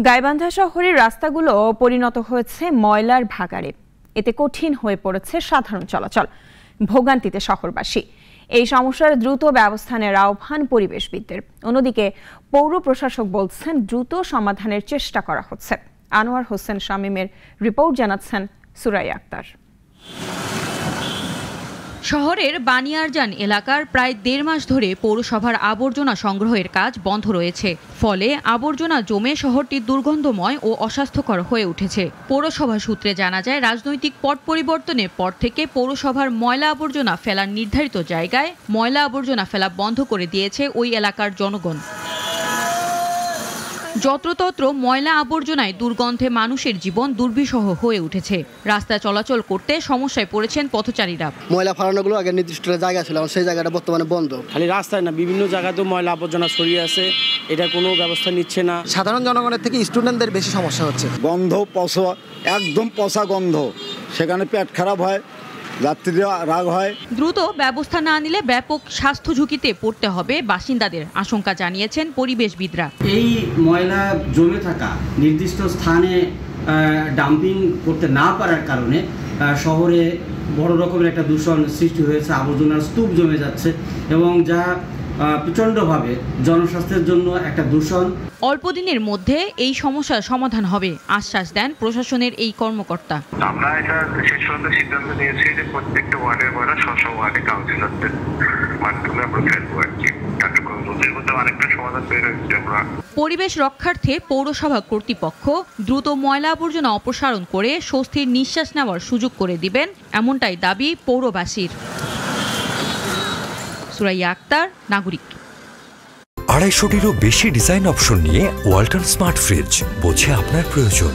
গাইবান্ধা শহরের রাস্তাগুলো পরিণত হয়েছে ময়লার ভাগাড়ে। এতে কঠিন হয়ে পড়েছে সাধারণ চলাচল, ভোগান্তিতে শহরবাসী। এই সমস্যার দ্রুত ব্যবস্থা নেওয়ার আহ্বান পরিবেশবিদদের। অন্যদিকে পৌর প্রশাসক বলছেন দ্রুত সমাধানের চেষ্টা করা হচ্ছে। আনোয়ার হোসেন শামীমের রিপোর্ট জানাচ্ছেন সুরাইয়া আক্তার। শহরের বানিয়ারজান এলাকার প্রায় ১.৫ মাস ধরে পৌরসভার আবর্জনা সংগ্রহের কাজ বন্ধ রয়েছে। ফলে আবর্জনা জমে শহরটি দুর্গন্ধময় ও অস্বাস্থ্যকর হয়ে উঠেছে। পৌরসভা সূত্রে জানা যায়, রাজনৈতিক পট পরিবর্তনের পর থেকে পৌরসভার ময়লা আবর্জনা ফেলার নির্ধারিত জায়গায় ময়লা আবর্জনা ফেলা বন্ধ করে দিয়েছে ওই এলাকার জনগণ। যত্রতত্র ময়লা আবর্জনায় দুর্গন্ধে মানুষের জীবন দুর্বিষহ হয়ে উঠেছে। রাস্তা চলাচল করতে সমস্যায় পড়েছেন পথচারীরা। ময়লা ফালানোগুলো আগে নির্দিষ্ট জায়গা ছিল, সেই জায়গাটা বর্তমানে বন্ধ। খালি রাস্তায় না, বিভিন্ন জায়গাতেও ময়লা আবর্জনা ছড়িয়ে আছে, এটা কোনো ব্যবস্থা নিচ্ছে না। সাধারণ জনগণের থেকে স্টুডেন্টদের বেশি সমস্যা হচ্ছে। গন্ধ পচা, একদম পচা গন্ধ, সেখানে পেট খারাপ হয়, যাত্রীরা রাগ হয়। দ্রুত ব্যবস্থা না নিলে ব্যাপক স্বাস্থ্য ঝুঁকিতে পড়তে হবে বাসিন্দাদের, আশঙ্কা জানিয়েছেন পরিবেশবিদরা। এই ময়লা জমে থাকা নির্দিষ্ট স্থানে ডাম্পিং করতে না পারার কারণে শহরে বড় রকমের একটা দূষণ সৃষ্টি হয়েছে। আবর্জনার স্তূপ জমে যাচ্ছে এবং যা প্রচণ্ডভাবে জনস্বাস্থ্যের জন্য একটা দূষণ। অল্প দিনের মধ্যে এই সমস্যার সমাধান হবে, আশ্বাস দেন প্রশাসনের এই কর্মকর্তা। আমরা এটা শেষ পর্যন্ত সিদ্ধান্ত নিয়েছি যে প্রত্যেকটা ওয়ার্ডের পরে স্ব ওয়ার্ডে কাউন্সিলরদের মাধ্যমে আমরা ফেলবো আর কি। পরিবেশ রক্ষার্থে পৌরসভা কর্তৃপক্ষ দ্রুত ময়লা আবর্জনা অপসারণ করে স্বস্তির নিঃশ্বাস নেওয়ার সুযোগ করে দিবেন, এমনটাই দাবি পৌরবাসীর। সুরাইয়া আক্তার, নাগরিক। ২৫০টিরও বেশি ডিজাইন অপশন নিয়ে ওয়ালটন স্মার্ট ফ্রিজ, বোঝে আপনার প্রয়োজন।